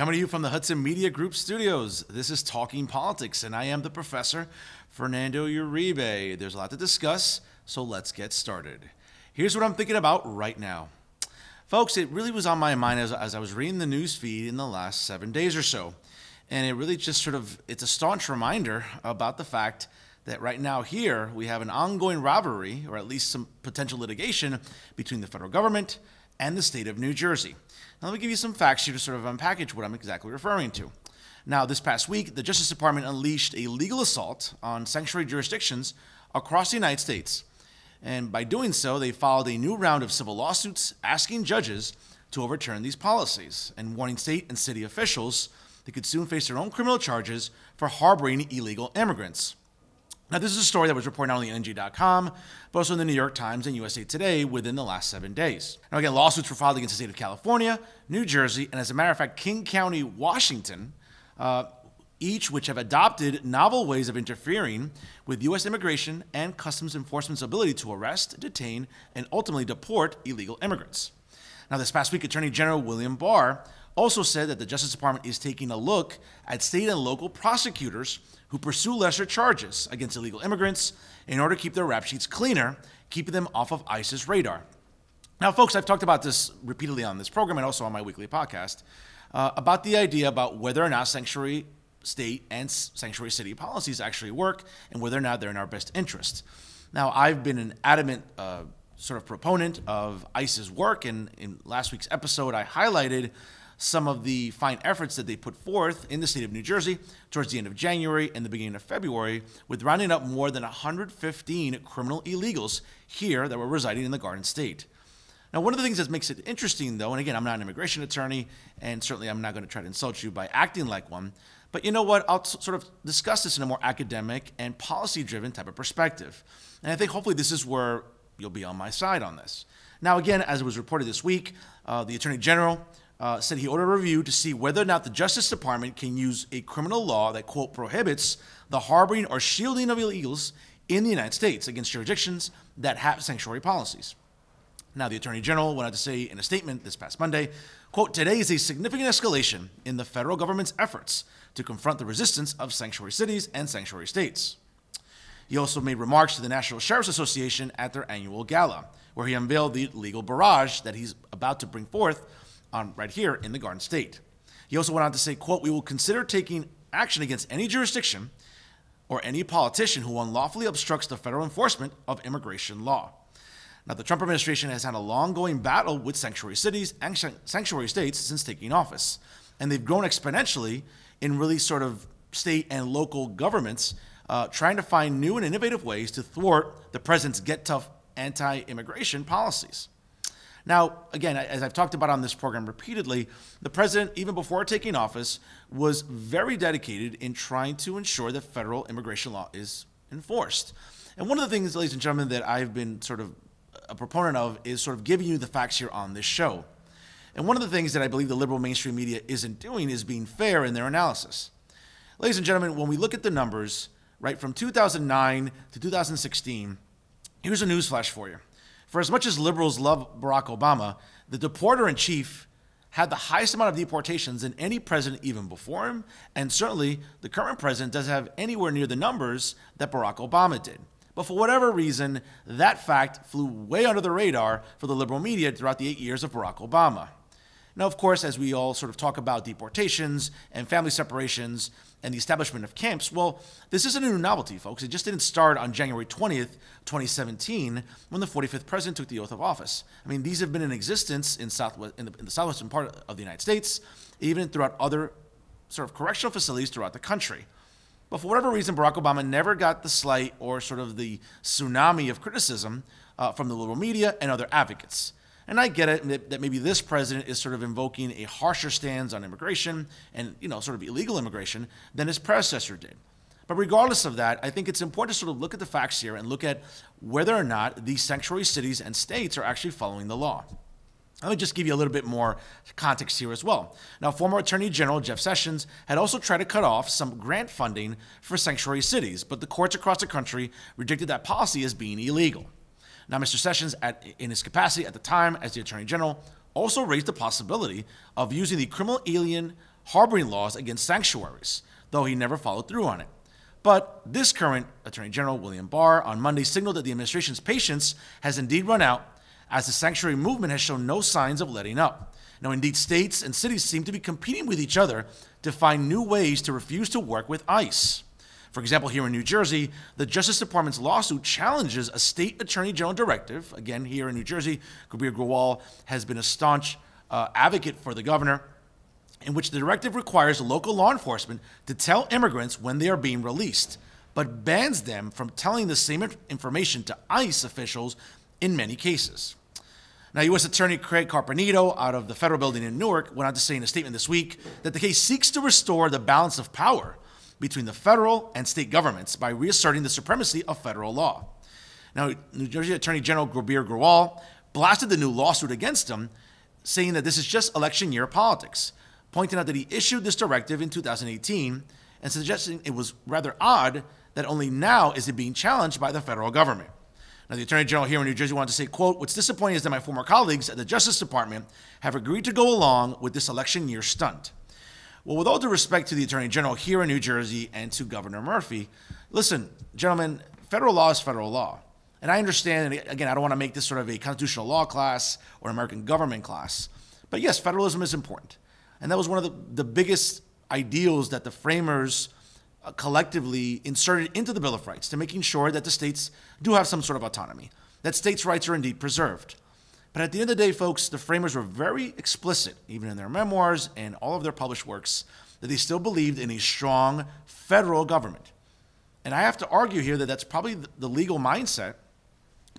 Coming to you from the Hudson Media Group studios, this is Talking Politics, and I am the professor, Fernando Uribe. There's a lot to discuss, so let's get started. Here's what I'm thinking about right now. Folks, it really was on my mind as I was reading the news feed in the last 7 days or so. And it really just it's a staunch reminder about the fact that right now here we have an ongoing rivalry, or at least some potential litigation, between the federal government and the state of New Jersey. Now, let me give you some facts here to sort of unpackage what I'm exactly referring to. Now, this past week, the Justice Department unleashed a legal assault on sanctuary jurisdictions across the United States. And by doing so, they followed a new round of civil lawsuits asking judges to overturn these policies and warning state and city officials they could soon face their own criminal charges for harboring illegal immigrants. Now, this is a story that was reported not only on NG.com, but also in the New York Times and USA Today within the last 7 days. Now, again, lawsuits were filed against the state of California, New Jersey, and as a matter of fact, King County, Washington, each which have adopted novel ways of interfering with U.S. immigration and customs enforcement's ability to arrest, detain, and ultimately deport illegal immigrants. Now, this past week, Attorney General William Barr also said that the Justice Department is taking a look at state and local prosecutors who pursue lesser charges against illegal immigrants in order to keep their rap sheets cleaner, keeping them off of ICE's radar. Now, folks, I've talked about this repeatedly on this program and also on my weekly podcast about the idea about whether or not sanctuary state and sanctuary city policies actually work and whether or not they're in our best interest. Now, I've been an adamant sort of proponent of ICE's work, and in last week's episode, I highlighted some of the fine efforts that they put forth in the state of New Jersey towards the end of January and the beginning of February, with rounding up more than 115 criminal illegals here that were residing in the Garden State. Now, one of the things that makes it interesting, though, and again, I'm not an immigration attorney, and certainly I'm not going to try to insult you by acting like one, but you know what? I'll sort of discuss this in a more academic and policy-driven type of perspective. And I think hopefully this is where you'll be on my side on this. Now, again, as it was reported this week, the Attorney General said he ordered a review to see whether or not the Justice Department can use a criminal law that, quote, prohibits the harboring or shielding of illegals in the United States against jurisdictions that have sanctuary policies. Now, the Attorney General went on to say in a statement this past Monday, quote, today is a significant escalation in the federal government's efforts to confront the resistance of sanctuary cities and sanctuary states. He also made remarks to the National Sheriff's Association at their annual gala, where he unveiled the legal barrage that he's about to bring forth right here in the Garden State. He also went on to say, quote, we will consider taking action against any jurisdiction or any politician who unlawfully obstructs the federal enforcement of immigration law. Now, the Trump administration has had a long-going battle with sanctuary cities and sanctuary states since taking office, and they've grown exponentially in really sort of state and local governments trying to find new and innovative ways to thwart the president's get-tough anti-immigration policies. Now, again, as I've talked about on this program repeatedly, the president, even before taking office, was very dedicated in trying to ensure that federal immigration law is enforced. And one of the things, ladies and gentlemen, that I've been sort of a proponent of is sort of giving you the facts here on this show. And one of the things that I believe the liberal mainstream media isn't doing is being fair in their analysis. Ladies and gentlemen, when we look at the numbers, right, from 2009 to 2016, here's a newsflash for you. For as much as liberals love Barack Obama, the deporter-in-chief had the highest amount of deportations than any president even before him, and certainly the current president doesn't have anywhere near the numbers that Barack Obama did. But for whatever reason, that fact flew way under the radar for the liberal media throughout the 8 years of Barack Obama. Now, of course, as we all sort of talk about deportations and family separations and the establishment of camps, well, this isn't a new novelty, folks. It just didn't start on January 20th, 2017, when the 45th president took the oath of office. I mean, these have been in existence in the southwestern part of the United States, even throughout other sort of correctional facilities throughout the country. But for whatever reason, Barack Obama never got the slight or sort of the tsunami of criticism from the liberal media and other advocates. And I get it that maybe this president is sort of invoking a harsher stance on immigration and, sort of illegal immigration than his predecessor did. But regardless of that, I think it's important to sort of look at the facts here and look at whether or not these sanctuary cities and states are actually following the law. Let me just give you a little bit more context here as well. Now, former Attorney General Jeff Sessions had also tried to cut off some grant funding for sanctuary cities, but the courts across the country rejected that policy as being illegal. Now, Mr. Sessions, in his capacity at the time as the Attorney General, also raised the possibility of using the criminal alien harboring laws against sanctuaries, though he never followed through on it. But this current Attorney General, William Barr, on Monday signaled that the administration's patience has indeed run out, as the sanctuary movement has shown no signs of letting up. Now, indeed, states and cities seem to be competing with each other to find new ways to refuse to work with ICE. For example, here in New Jersey, the Justice Department's lawsuit challenges a state attorney general directive. Again, here in New Jersey, Uribe Grewal has been a staunch advocate for the governor, in which the directive requires local law enforcement to tell immigrants when they are being released, but bans them from telling the same information to ICE officials in many cases. Now, U.S. Attorney Craig Carpenito out of the federal building in Newark went on to say in a statement this week that the case seeks to restore the balance of power between the federal and state governments by reasserting the supremacy of federal law. Now, New Jersey Attorney General Uribe Grewal blasted the new lawsuit against him, saying that this is just election year politics, pointing out that he issued this directive in 2018 and suggesting it was rather odd that only now is it being challenged by the federal government. Now, the Attorney General here in New Jersey wanted to say, quote, "What's disappointing is that my former colleagues at the Justice Department have agreed to go along with this election year stunt." Well, with all due respect to the Attorney General here in New Jersey and to Governor Murphy, listen, gentlemen, federal law is federal law. And I understand, and again, I don't want to make this sort of a constitutional law class or American government class, but yes, federalism is important. And that was one of the biggest ideals that the framers collectively inserted into the Bill of Rights, to making sure that the states do have some sort of autonomy, that states' rights are indeed preserved. But at the end of the day, folks, the framers were very explicit, even in their memoirs and all of their published works, that they still believed in a strong federal government. And I have to argue here that that's probably the legal mindset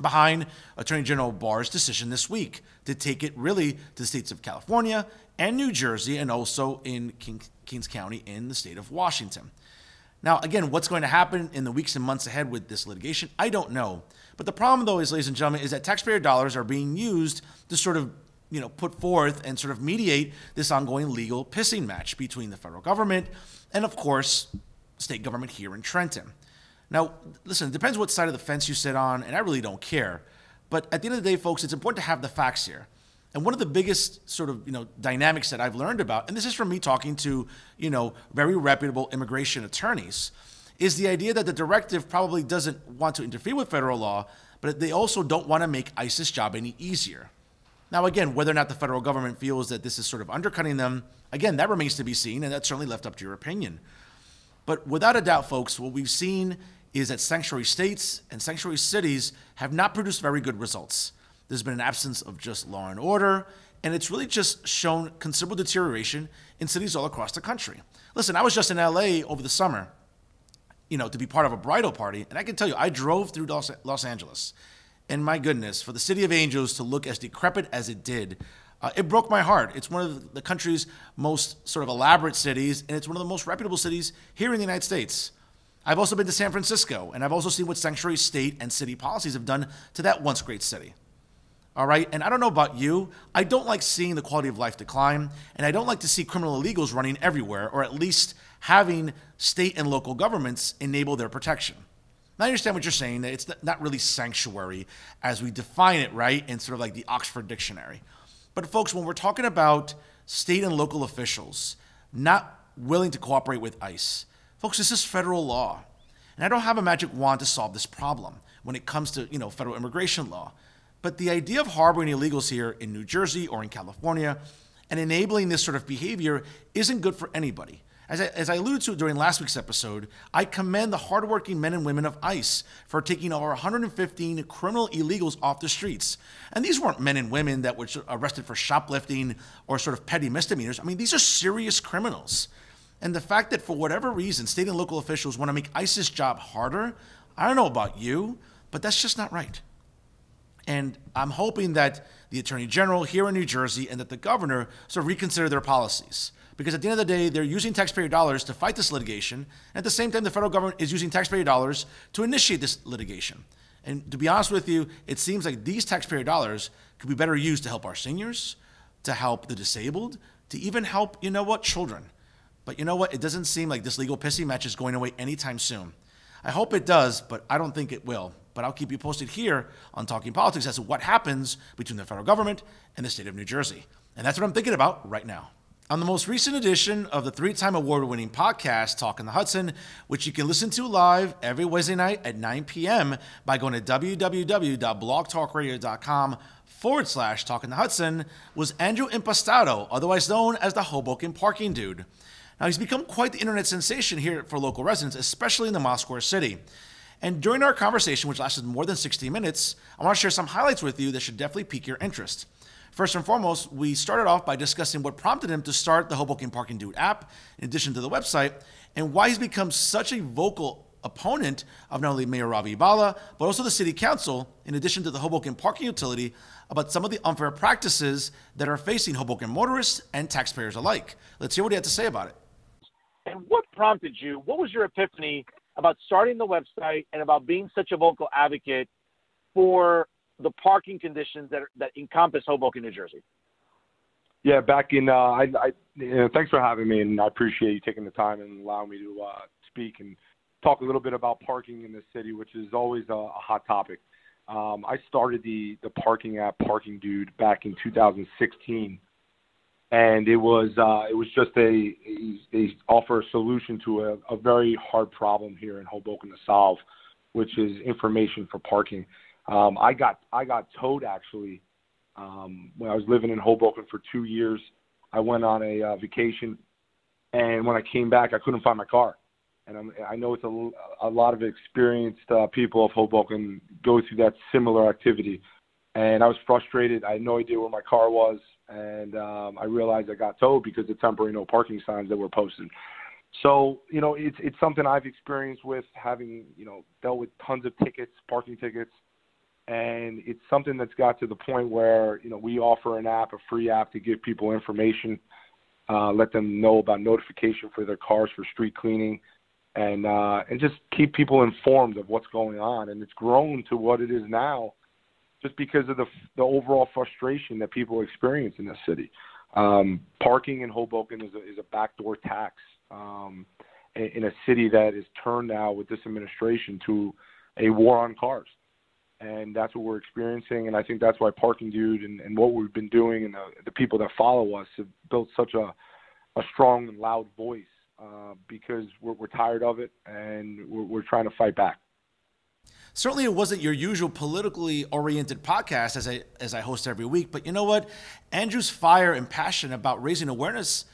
behind Attorney General Barr's decision this week to take it really to the states of California and New Jersey, and also in Kings County in the state of Washington. Now, again, what's going to happen in the weeks and months ahead with this litigation, I don't know. But the problem, though, is, ladies and gentlemen, is that taxpayer dollars are being used to sort of, put forth and sort of mediate this ongoing legal pissing match between the federal government and, of course, state government here in Trenton. Now, listen, it depends what side of the fence you sit on, and I really don't care. But at the end of the day, folks, it's important to have the facts here. And one of the biggest sort of, dynamics that I've learned about, and this is from me talking to, very reputable immigration attorneys, is the idea that the directive probably doesn't want to interfere with federal law, but they also don't want to make ICE's job any easier. Now, again, whether or not the federal government feels that this is sort of undercutting them, again, that remains to be seen, and that's certainly left up to your opinion. But without a doubt, folks, what we've seen is that sanctuary states and sanctuary cities have not produced very good results. There's been an absence of just law and order, and it's really just shown considerable deterioration in cities all across the country. Listen, I was just in LA over the summer, to be part of a bridal party, and I can tell you, I drove through Los Angeles, and my goodness, for the City of Angels to look as decrepit as it did, it broke my heart. It's one of the country's most sort of elaborate cities, and it's one of the most reputable cities here in the United States. I've also been to San Francisco, and I've also seen what sanctuary state and city policies have done to that once great city. All right, and I don't know about you, I don't like seeing the quality of life decline, and I don't like to see criminal illegals running everywhere, or at least having state and local governments enable their protection. Now, I understand what you're saying, that it's not really sanctuary as we define it, right, in sort of like the Oxford Dictionary. But folks, when we're talking about state and local officials not willing to cooperate with ICE, folks, this is federal law. And I don't have a magic wand to solve this problem when it comes to, federal immigration law. But the idea of harboring illegals here in New Jersey or in California and enabling this sort of behavior isn't good for anybody. As I alluded to during last week's episode, I commend the hardworking men and women of ICE for taking over 115 criminal illegals off the streets. And these weren't men and women that were arrested for shoplifting or sort of petty misdemeanors. I mean, these are serious criminals. And the fact that for whatever reason, state and local officials want to make ICE's job harder, I don't know about you, but that's just not right. And I'm hoping that the Attorney General here in New Jersey and that the governor sort of reconsider their policies. Because at the end of the day, they're using taxpayer dollars to fight this litigation. And at the same time, the federal government is using taxpayer dollars to initiate this litigation. And to be honest with you, it seems like these taxpayer dollars could be better used to help our seniors, to help the disabled, to even help, children. But you know what? It doesn't seem like this legal pissing match is going away anytime soon. I hope it does, but I don't think it will. But I'll keep you posted here on Talking Politics as to what happens between the federal government and the state of New Jersey. And that's what I'm thinking about right now. On the most recent edition of the three-time award-winning podcast, Talking the Hudson, which you can listen to live every Wednesday night at 9 p.m. by going to www.blogtalkradio.com/Talking the Hudson, was Andrew Impastato, otherwise known as the Hoboken Parking Dude. Now, he's become quite the internet sensation here for local residents, especially in the Mile Square City. And during our conversation, which lasted more than 60 minutes, I want to share some highlights with you that should definitely pique your interest. First and foremost, we started off by discussing what prompted him to start the Hoboken Parking Dude app, in addition to the website, and why he's become such a vocal opponent of not only Mayor Uribe, but also the City Council, in addition to the Hoboken Parking Utility, about some of the unfair practices that are facing Hoboken motorists and taxpayers alike. Let's hear what he had to say about it. And what prompted you? What was your epiphany about starting the website and about being such a vocal advocate for the parking conditions that encompass Hoboken, New Jersey? Yeah, back in, thanks for having me, and I appreciate you taking the time and allowing me to speak and talk a little bit about parking in the city, which is always a hot topic. I started the parking app, Parking Dude, back in 2016, and it was just they offer a solution to a very hard problem here in Hoboken to solve, which is information for parking. I got towed actually when I was living in Hoboken for 2 years. I went on a vacation, and when I came back, I couldn't find my car. And I know it's a lot of experienced people of Hoboken go through that similar activity. And I was frustrated. I had no idea where my car was, and I realized I got towed because of temporary no parking signs that were posted. So, it's something I've experienced with having, dealt with tons of tickets, parking tickets. And it's something that's got to the point where, we offer an app, a free app, to give people information, let them know about notification for their cars for street cleaning, and just keep people informed of what's going on. And it's grown to what it is now just because of the overall frustration that people experience in this city. Parking in Hoboken is a backdoor tax in a city that is turned now with this administration to a war on cars. And that's what we're experiencing, and I think that's why Parking Dude and what we've been doing and the people that follow us have built such a strong and loud voice because we're tired of it, and we're trying to fight back. Certainly it wasn't your usual politically oriented podcast as I host every week, but you know what? Andrew's fire and passion about raising awareness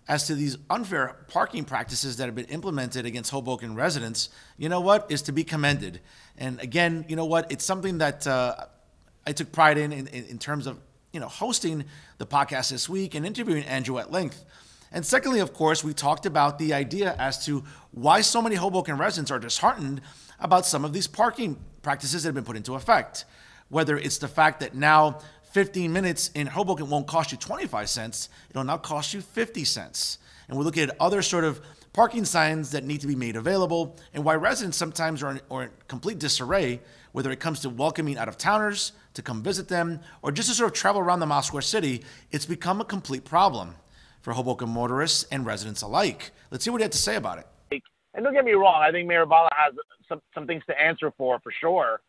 as to these unfair parking practices that have been implemented against Hoboken residents, is to be commended. And again, it's something that I took pride in terms of, hosting the podcast this week and interviewing Andrew at length. And secondly, of course, we talked about the idea as to why so many Hoboken residents are disheartened about some of these parking practices that have been put into effect. Whether it's the fact that now 15 minutes in Hoboken won't cost you 25 cents, it'll now cost you 50 cents. And we're looking at other sort of parking signs that need to be made available, and why residents sometimes are in complete disarray, whether it comes to welcoming out-of-towners to come visit them, or just to sort of travel around the Mile Square City. It's become a complete problem for Hoboken motorists and residents alike. Let's see what he had to say about it. And don't get me wrong, I think Mayor Bala has some things to answer for sure.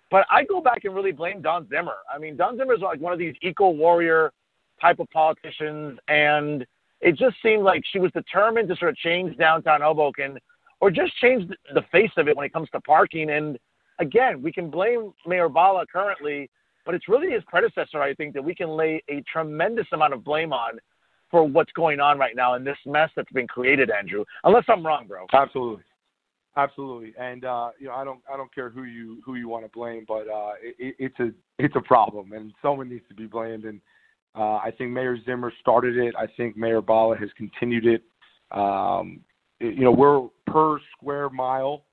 But I go back and really blame Don Zimmer. I mean, Don Zimmer is like one of these eco-warrior type of politicians, and it just seemed like she was determined to sort of change downtown Hoboken or just change the face of it when it comes to parking. And again, we can blame Mayor Bala currently, but it's really his predecessor, I think, that we can lay a tremendous amount of blame on for what's going on right now in this mess that's been created, Andrew. Unless I'm wrong, bro. Absolutely. And I don't care who you want to blame, but it's a problem, and someone needs to be blamed. And I think Mayor Zimmer started it. I think Mayor Bala has continued it. We're per square mile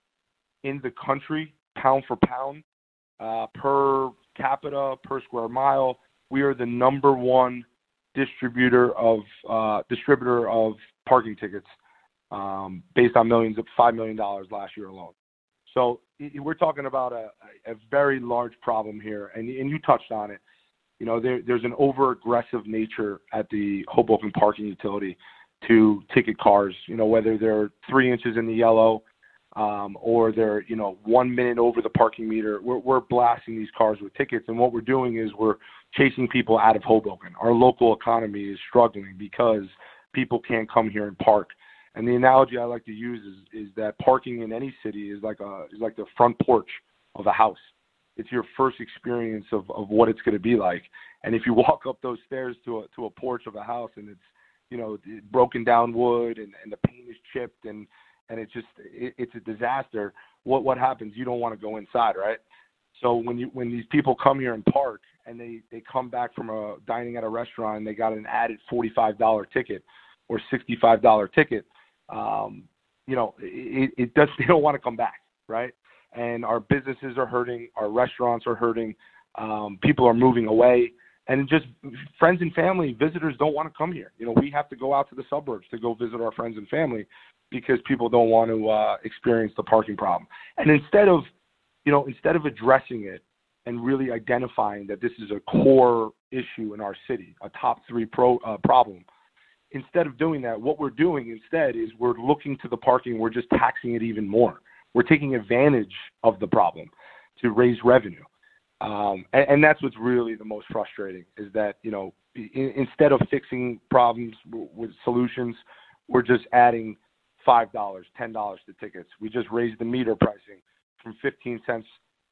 in the country, pound for pound, per capita, per square mile. We are the number one distributor of parking tickets, based on $5 million last year alone. So we're talking about a very large problem here, and you touched on it. There's an over-aggressive nature at the Hoboken Parking Utility to ticket cars, whether they're 3 inches in the yellow or they're, 1 minute over the parking meter. We're blasting these cars with tickets, and what we're doing is we're chasing people out of Hoboken. Our local economy is struggling because people can't come here and park. And the analogy I like to use is that parking in any city is like the front porch of a house. It's your first experience of what it's going to be like. And if you walk up those stairs to a porch of a house and it's, you know, broken down wood and the paint is chipped and it's a disaster, what happens? You don't want to go inside, right? So when these people come here and park and they come back from dining at a restaurant and they got an added $45 ticket or $65 ticket, you know, they don't want to come back, right? And our businesses are hurting, our restaurants are hurting, people are moving away, and just friends and family, visitors don't want to come here. You know, we have to go out to the suburbs to go visit our friends and family because people don't want to experience the parking problem. And instead of addressing it and really identifying that this is a core issue in our city, a top 3 problem, instead of doing that, what we're doing instead is we're looking to the parking, we're just taxing it even more. We're taking advantage of the problem to raise revenue. And that's what's really the most frustrating is that, you know, instead of fixing problems with solutions, we're just adding $5, $10 to tickets. We just raised the meter pricing from 15 cents,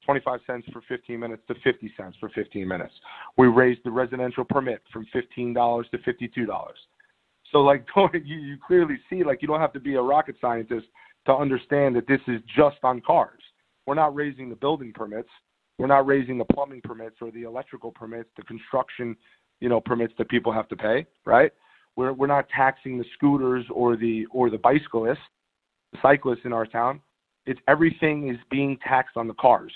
25 cents for 15 minutes to 50 cents for 15 minutes. We raised the residential permit from $15 to $52. So, like, you clearly see, like, you don't have to be a rocket scientist to understand that this is just on cars. We're not raising the building permits. We're not raising the plumbing permits or the electrical permits, the construction, you know, permits that people have to pay, right? We're not taxing the scooters or the bicyclists, the cyclists in our town. It's everything is being taxed on the cars,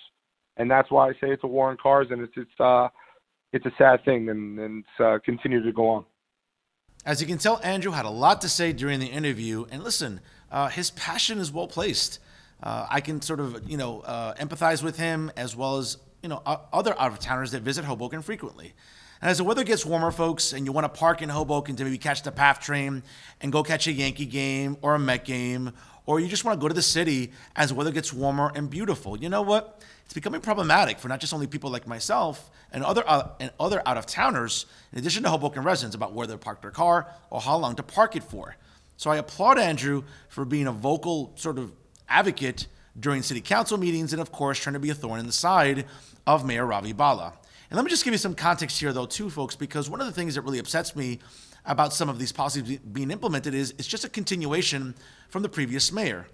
and that's why I say it's a war on cars, and it's a sad thing, and it's continue to go on. As you can tell, Andrew had a lot to say during the interview, and listen, his passion is well placed. I can sort of, you know, empathize with him as well as, you know, other out-of-towners that visit Hoboken frequently. And as the weather gets warmer, folks, and you want to park in Hoboken to maybe catch the PATH train and go catch a Yankee game or a Met game, or you just want to go to the city as the weather gets warmer and beautiful, you know what? It's becoming problematic for not just only people like myself and other out-of-towners, in addition to Hoboken residents, about where to park their car or how long to park it for. So I applaud Andrew for being a vocal sort of advocate during city council meetings and, of course, trying to be a thorn in the side of Mayor Ravi Bala. And let me just give you some context here, though, too, folks, because one of the things that really upsets me about some of these policies being implemented is it's just a continuation from the previous mayor.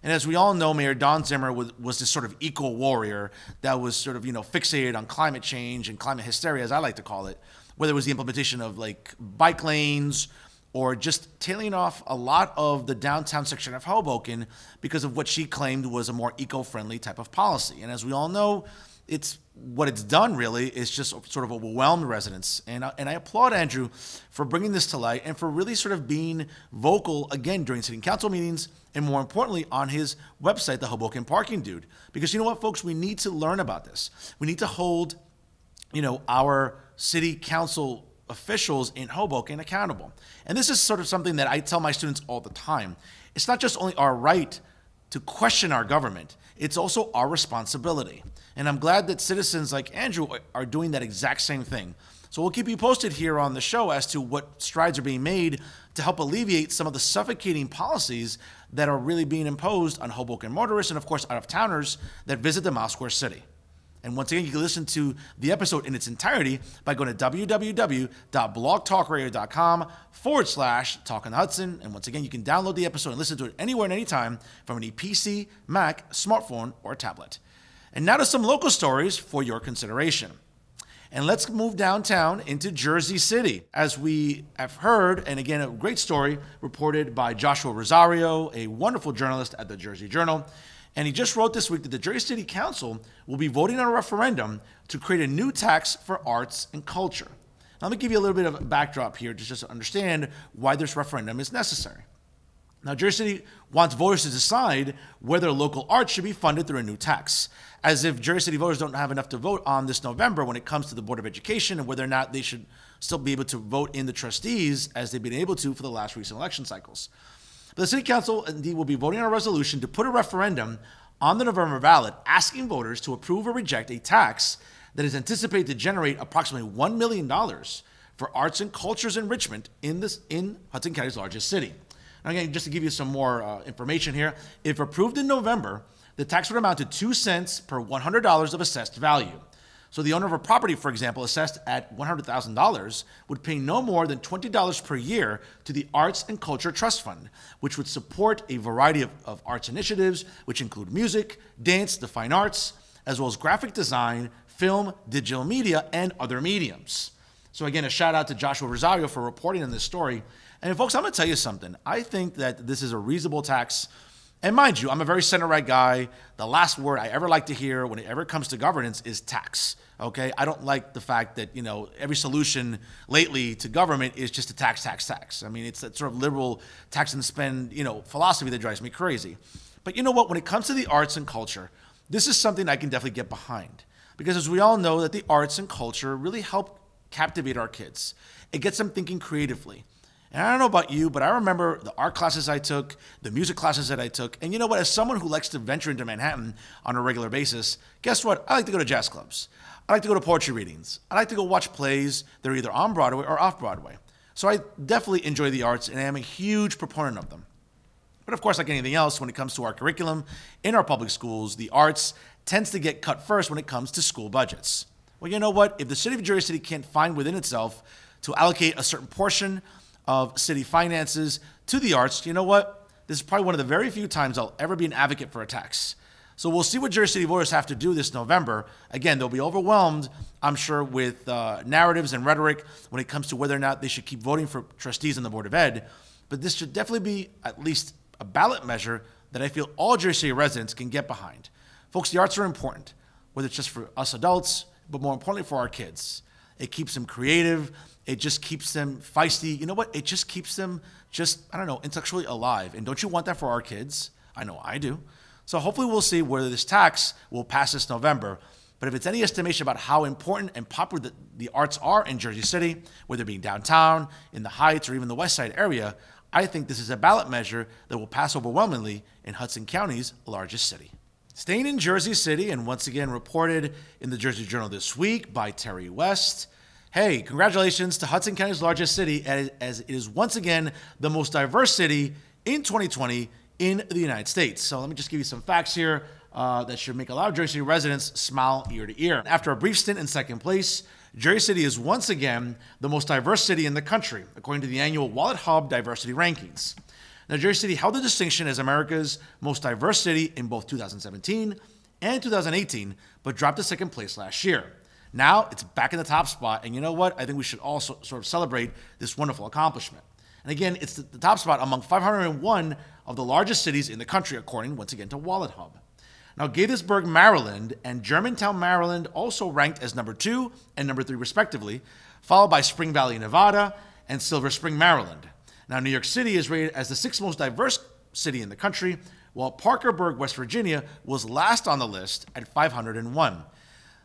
And as we all know, Mayor Don Zimmer was this sort of eco-warrior that was sort of, you know, fixated on climate change and climate hysteria, as I like to call it, whether it was the implementation of, like, bike lanes or just tailing off a lot of the downtown section of Hoboken because of what she claimed was a more eco-friendly type of policy. And as we all know, what it's done really is just sort of overwhelmed residents. And I applaud Andrew for bringing this to light and for really sort of being vocal again during city council meetings and, more importantly, on his website, the Hoboken Parking Dude. Because you know what, folks, we need to learn about this. We need to hold, you know, our city council officials in Hoboken accountable. And this is sort of something that I tell my students all the time. It's not just only our right to question our government, it's also our responsibility. And I'm glad that citizens like Andrew are doing that exact same thing. So we'll keep you posted here on the show as to what strides are being made to help alleviate some of the suffocating policies that are really being imposed on Hoboken motorists and, of course, out-of-towners that visit the Mile Square City. And once again, you can listen to the episode in its entirety by going to www.blogtalkradio.com/Talkin' Hudson. And once again, you can download the episode and listen to it anywhere and anytime from any PC, Mac, smartphone, or tablet. And now to some local stories for your consideration. And let's move downtown into Jersey City. As we have heard, and again, a great story reported by Joshua Rosario, a wonderful journalist at the Jersey Journal. And he just wrote this week that the Jersey City Council will be voting on a referendum to create a new tax for arts and culture. Now, let me give you a little bit of a backdrop here to just understand why this referendum is necessary. Now, Jersey City wants voters to decide whether local arts should be funded through a new tax, as if Jersey City voters don't have enough to vote on this November when it comes to the Board of Education and whether or not they should still be able to vote in the trustees as they've been able to for the last recent election cycles. The City Council indeed will be voting on a resolution to put a referendum on the November ballot asking voters to approve or reject a tax that is anticipated to generate approximately $1 million for arts and culture's enrichment in Hudson County's largest city. Now, again, just to give you some more information here, if approved in November, the tax would amount to 2 cents per $100 of assessed value. So the owner of a property, for example, assessed at $100,000 would pay no more than $20 per year to the Arts and Culture Trust Fund, which would support a variety of arts initiatives, which include music, dance, the fine arts, as well as graphic design, film, digital media, and other mediums. So again, a shout out to Joshua Rosario for reporting on this story. And folks, I'm going to tell you something. I think that this is a reasonable tax. And mind you, I'm a very center-right guy. The last word I ever like to hear when it ever comes to governance is tax. Okay, I don't like the fact that, every solution lately to government is just to tax. I mean, it's that sort of liberal tax and spend, philosophy that drives me crazy. But you know what? When it comes to the arts and culture, this is something I can definitely get behind. Because as we all know, that the arts and culture really help captivate our kids. It gets them thinking creatively. And I don't know about you, but I remember the art classes I took, the music classes that I took. And you know what? As someone who likes to venture into Manhattan on a regular basis, guess what? I like to go to jazz clubs. I like to go to poetry readings. I like to go watch plays that are either on Broadway or off Broadway. So I definitely enjoy the arts, and I am a huge proponent of them. But of course, like anything else, when it comes to our curriculum in our public schools, the arts tends to get cut first when it comes to school budgets. Well, you know what? If the city of Jersey City can't find within itself to allocate a certain portion of city finances to the arts, you know what? This is probably one of the very few times I'll ever be an advocate for a tax. So we'll see what Jersey City voters have to do this November. Again, they'll be overwhelmed, I'm sure, with narratives and rhetoric when it comes to whether or not they should keep voting for trustees on the Board of Ed. But this should definitely be at least a ballot measure that I feel all Jersey City residents can get behind. Folks, the arts are important, whether it's just for us adults, but more importantly for our kids. It keeps them creative. It just keeps them feisty. You know what? It just keeps them intellectually alive. And don't you want that for our kids? I know I do. So hopefully we'll see whether this tax will pass this November. But if it's any estimation about how important and popular the arts are in Jersey City, whether it be downtown, in the Heights, or even the West Side area, I think this is a ballot measure that will pass overwhelmingly in Hudson County's largest city. Staying in Jersey City, and once again reported in the Jersey Journal this week by Terry West. Hey, congratulations to Hudson County's largest city, as it is once again the most diverse city in 2020 in the United States. So let me just give you some facts here that should make a lot of Jersey City residents smile ear to ear. After a brief stint in second place, Jersey City is once again the most diverse city in the country, according to the annual Wallet Hub Diversity Rankings. Now, Jersey City held the distinction as America's most diverse city in both 2017 and 2018, but dropped to second place last year. Now, it's back in the top spot, and you know what? I think we should also sort of celebrate this wonderful accomplishment. And again, it's the top spot among 501 of the largest cities in the country, according, once again, to Wallet Hub. Now, Gaithersburg, Maryland, and Germantown, Maryland also ranked as number 2 and number 3, respectively, followed by Spring Valley, Nevada, and Silver Spring, Maryland. Now, New York City is rated as the 6th most diverse city in the country, while Parkersburg, West Virginia, was last on the list at 501.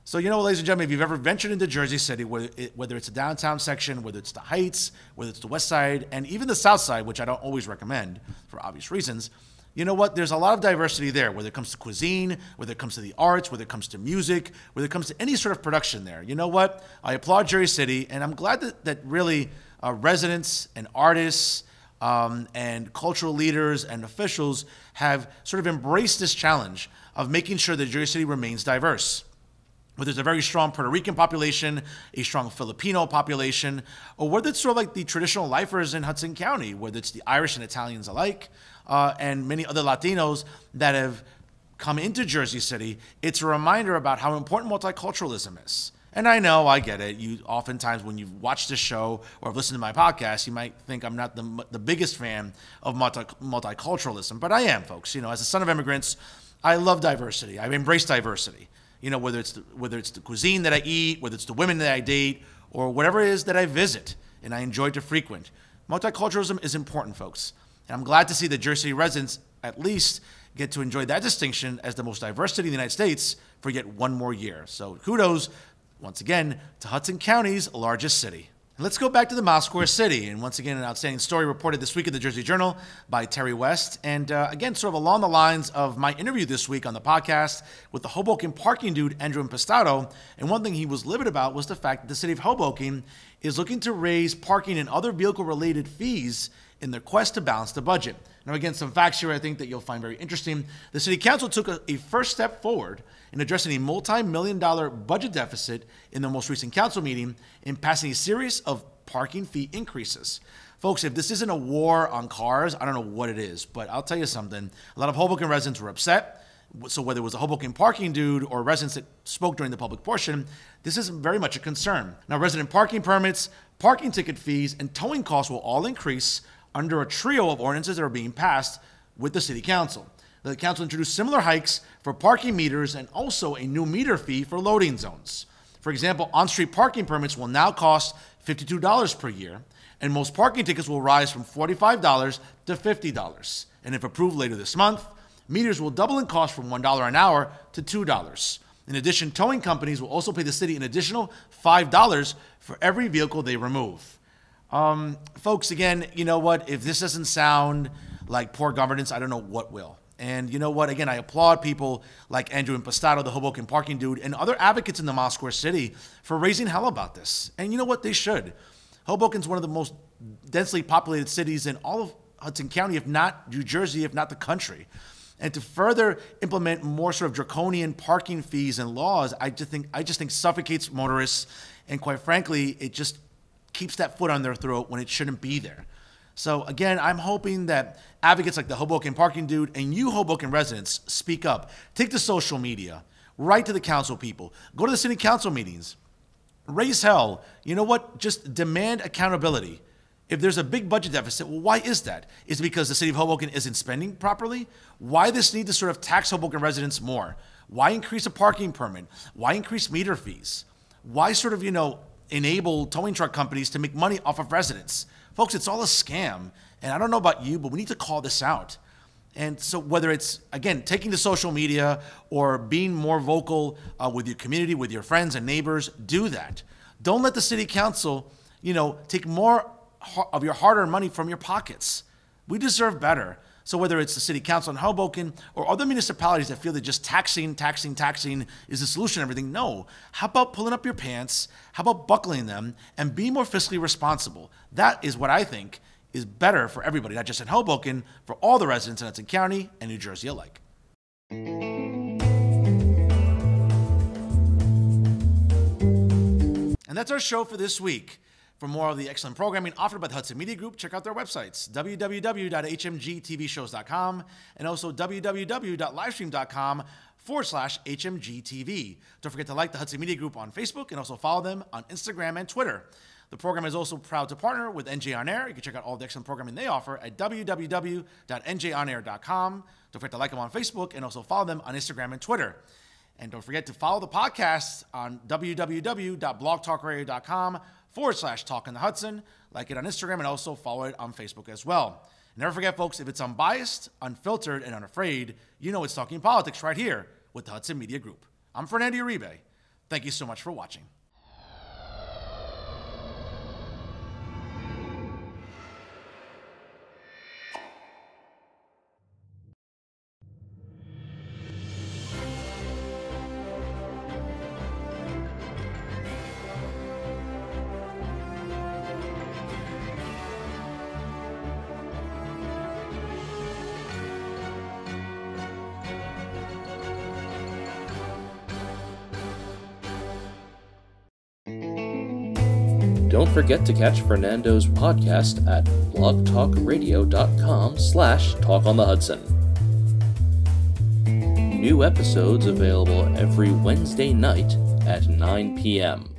So, you know, ladies and gentlemen, if you've ever ventured into Jersey City, whether it's the downtown section, whether it's the Heights, whether it's the West Side, and even the South Side, which I don't always recommend for obvious reasons, you know what? There's a lot of diversity there, whether it comes to cuisine, whether it comes to the arts, whether it comes to music, whether it comes to any sort of production there. You know what? I applaud Jersey City, and I'm glad that really residents and artists and cultural leaders and officials have sort of embraced this challenge of making sure that Jersey City remains diverse. Whether it's a very strong Puerto Rican population, a strong Filipino population, or whether it's sort of like the traditional lifers in Hudson County, whether it's the Irish and Italians alike, and many other Latinos that have come into Jersey City, it's a reminder about how important multiculturalism is. And I know, I get it. You oftentimes, when you've watched this show or have listened to my podcast, you might think I'm not the biggest fan of multiculturalism, but I am, folks. You know, as a son of immigrants, I love diversity. I've embraced diversity. You know, whether it's the cuisine that I eat, whether it's the women that I date, or whatever it is that I visit and I enjoy to frequent. Multiculturalism is important, folks. And I'm glad to see that Jersey City residents at least get to enjoy that distinction as the most diverse city in the United States for yet one more year. So kudos, once again, to Hudson County's largest city. Let's go back to the Mile Square City. And once again, an outstanding story reported this week in the Jersey Journal by Terry West. And again, sort of along the lines of my interview this week on the podcast with the Hoboken parking dude, Andrew Impastato. And one thing he was livid about was the fact that the city of Hoboken is looking to raise parking and other vehicle-related fees in their quest to balance the budget. Now, again, some facts here I think that you'll find very interesting. The city council took a first step forward in addressing a multi-million-dollar budget deficit in the most recent council meeting in passing a series of parking fee increases. Folks, if this isn't a war on cars, I don't know what it is, but I'll tell you something. A lot of Hoboken residents were upset. So whether it was a Hoboken parking dude or residents that spoke during the public portion, this is very much a concern. Now, resident parking permits, parking ticket fees, and towing costs will all increase under a trio of ordinances that are being passed with the city council. The council introduced similar hikes for parking meters and also a new meter fee for loading zones. For example, on-street parking permits will now cost $52 per year, and most parking tickets will rise from $45 to $50. And if approved later this month, meters will double in cost from $1 an hour to $2. In addition, towing companies will also pay the city an additional $5 for every vehicle they remove. Folks, again, you know what? If this doesn't sound like poor governance, I don't know what will. And you know what? Again, I applaud people like Andrew Impastato, the Hoboken parking dude, and other advocates in the Mile Square City for raising hell about this. And you know what? They should. Hoboken's one of the most densely populated cities in all of Hudson County, if not New Jersey, if not the country. And to further implement more sort of draconian parking fees and laws, I just think suffocates motorists, and quite frankly, it just keeps that foot on their throat when it shouldn't be there. So again, I'm hoping that advocates like the Hoboken parking dude and you Hoboken residents speak up. Take to social media, write to the council people, go to the city council meetings, raise hell. You know what? Just demand accountability. If there's a big budget deficit, well, why is that? Is it because the city of Hoboken isn't spending properly? Why this need to sort of tax Hoboken residents more? Why increase a parking permit? Why increase meter fees? Why sort of, enable towing truck companies to make money off of residents? Folks, it's all a scam. And I don't know about you, but we need to call this out. And so whether it's, again, taking to social media or being more vocal with your community, with your friends and neighbors, do that. Don't let the city council, take more of your hard-earned money from your pockets. We deserve better. So whether it's the city council in Hoboken or other municipalities that feel that just taxing is the solution to everything, no. How about pulling up your pants? How about buckling them and being more fiscally responsible? That is what I think is better for everybody, not just in Hoboken, for all the residents in Hudson County and New Jersey alike. And that's our show for this week. For more of the excellent programming offered by the Hudson Media Group, check out their websites, www.hmgtvshows.com and also www.livestream.com/HMGTV. Don't forget to like the Hudson Media Group on Facebook and also follow them on Instagram and Twitter. The program is also proud to partner with NJ On Air. You can check out all the excellent programming they offer at www.njonair.com. Don't forget to like them on Facebook and also follow them on Instagram and Twitter. And don't forget to follow the podcast on www.blogtalkradio.com/Talk in the Hudson. Like it on Instagram and also follow it on Facebook as well. And never forget, folks, if it's unbiased, unfiltered, and unafraid, it's Talking Politics right here with the Hudson Media Group. I'm Andrew Uribe. Thank you so much for watching. Don't forget to catch Fernando's podcast at blogtalkradio.com/talkonthehudson. New episodes available every Wednesday night at 9 p.m.